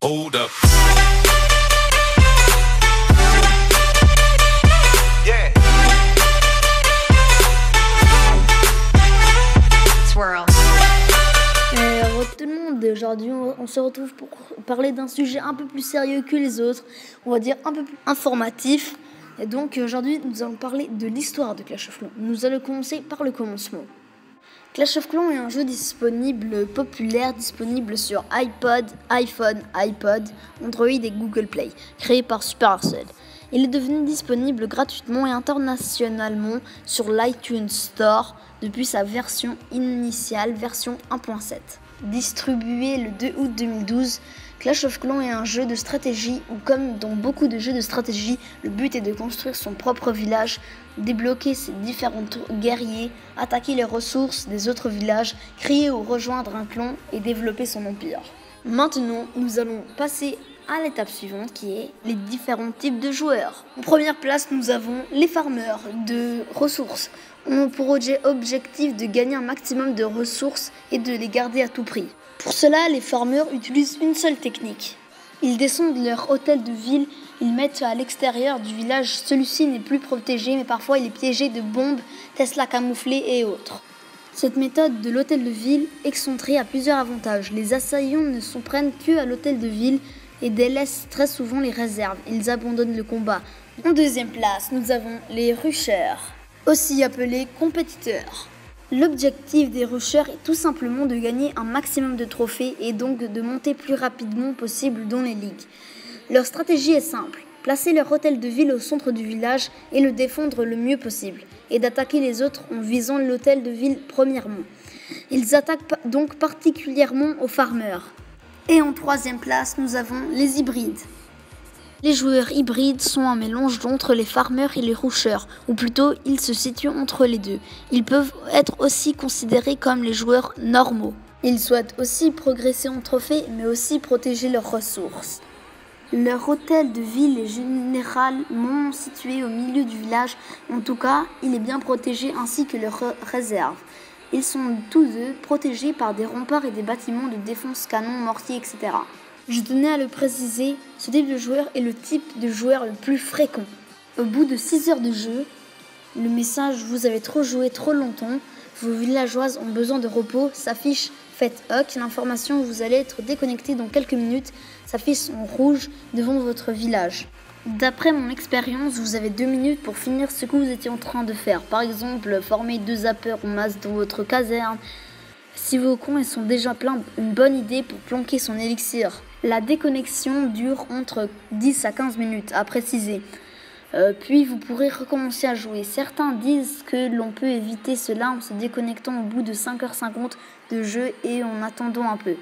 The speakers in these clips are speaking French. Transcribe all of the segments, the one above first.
Hold up. Yeah. Swirl. Tout le monde, aujourd'hui on se retrouve pour parler d'un sujet un peu plus sérieux que les autres, on va dire un peu plus informatif. Et donc aujourd'hui nous allons parler de l'histoire de Clash of Clans. Nous allons commencer par le commencement. Clash of Clans est un jeu populaire, disponible sur iPod, iPhone, iPod, Android et Google Play, créé par Supercell. Il est devenu disponible gratuitement et internationalement sur l'iTunes Store depuis sa version initiale, version 1.7. Distribué le 2 août 2012, Clash of Clans est un jeu de stratégie où, comme dans beaucoup de jeux de stratégie, le but est de construire son propre village, débloquer ses différents guerriers, attaquer les ressources des autres villages, créer ou rejoindre un clan et développer son empire. Maintenant, nous allons passer à l'étape suivante qui est les différents types de joueurs. En première place, nous avons les farmers de ressources. On a pour objectif de gagner un maximum de ressources et de les garder à tout prix. Pour cela, les farmers utilisent une seule technique. Ils descendent leur hôtel de ville, ils mettent à l'extérieur du village. Celui-ci n'est plus protégé, mais parfois il est piégé de bombes, Tesla camouflées et autres. Cette méthode de l'hôtel de ville excentrée a plusieurs avantages. Les assaillants ne s'en prennent que à l'hôtel de ville et délaissent très souvent les réserves. Ils abandonnent le combat. En deuxième place, nous avons les rushers, aussi appelés compétiteurs. L'objectif des rushers est tout simplement de gagner un maximum de trophées et donc de monter plus rapidement possible dans les ligues. Leur stratégie est simple, placer leur hôtel de ville au centre du village et le défendre le mieux possible, et d'attaquer les autres en visant l'hôtel de ville premièrement. Ils attaquent donc particulièrement aux farmers. Et en troisième place, nous avons les hybrides. Les joueurs hybrides sont un mélange entre les farmers et les rushers, ou plutôt ils se situent entre les deux. Ils peuvent être aussi considérés comme les joueurs normaux. Ils souhaitent aussi progresser en trophée, mais aussi protéger leurs ressources. Leur hôtel de ville est généralement situé au milieu du village, en tout cas, il est bien protégé ainsi que leurs réserves. Ils sont tous deux protégés par des remparts et des bâtiments de défense, canons, mortiers, etc. Je tenais à le préciser, ce type de joueur est le type de joueur le plus fréquent. Au bout de 6 heures de jeu, le message « Vous avez trop joué trop longtemps, vos villageoises ont besoin de repos » s'affiche « Faites hoc ». L'information « Vous allez être déconnecté dans quelques minutes » s'affiche en rouge devant votre village. D'après mon expérience, vous avez 2 minutes pour finir ce que vous étiez en train de faire. Par exemple, former 2 zappers en masse dans votre caserne. Si vos coins sont déjà pleins, une bonne idée pour planquer son élixir. La déconnexion dure entre 10 à 15 minutes, à préciser. Puis vous pourrez recommencer à jouer. Certains disent que l'on peut éviter cela en se déconnectant au bout de 5h50 de jeu et en attendant un peu.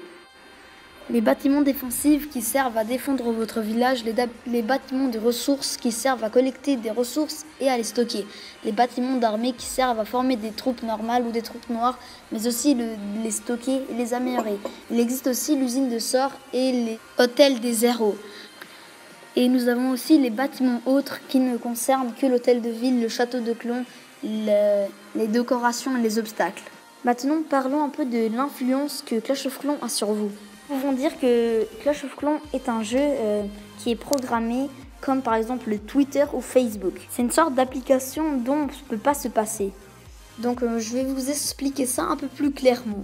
Les bâtiments défensifs qui servent à défendre votre village, les bâtiments de ressources qui servent à collecter des ressources et à les stocker, les bâtiments d'armée qui servent à former des troupes normales ou des troupes noires, mais aussi les stocker et les améliorer. Il existe aussi l'usine de sorts et les hôtels des héros. Et nous avons aussi les bâtiments autres qui ne concernent que l'hôtel de ville, le château de clan, les décorations et les obstacles. Maintenant, parlons un peu de l'influence que Clash of Clans a sur vous. Nous pouvons dire que Clash of Clans est un jeu qui est programmé comme par exemple Twitter ou Facebook. C'est une sorte d'application dont on ne peut pas se passer. Donc je vais vous expliquer ça un peu plus clairement.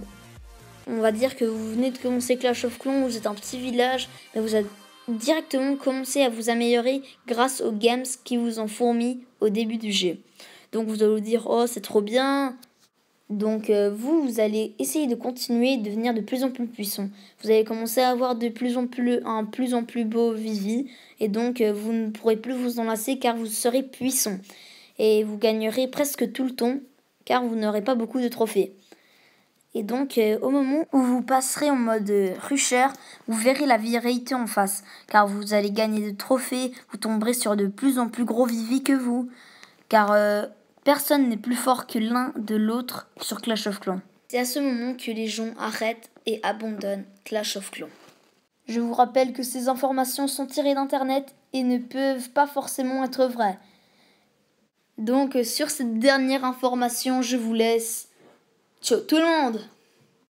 On va dire que vous venez de commencer Clash of Clans, vous êtes un petit village, mais vous avez directement commencé à vous améliorer grâce aux games qui vous ont fourni au début du jeu. Donc vous allez vous dire « Oh, c'est trop bien !» Donc vous allez essayer de continuer et devenir de plus en plus puissant. Vous allez commencer à avoir un plus en plus beau Vivi. Et donc vous ne pourrez plus vous enlacer car vous serez puissant. Et vous gagnerez presque tout le temps car vous n'aurez pas beaucoup de trophées. Et donc au moment où vous passerez en mode rusher, vous verrez la vérité en face. Car vous allez gagner de trophées, vous tomberez sur de plus en plus gros Vivi que vous. Car personne n'est plus fort que l'un de l'autre sur Clash of Clans. C'est à ce moment que les gens arrêtent et abandonnent Clash of Clans. Je vous rappelle que ces informations sont tirées d'internet et ne peuvent pas forcément être vraies. Donc sur cette dernière information, je vous laisse. Ciao tout le monde!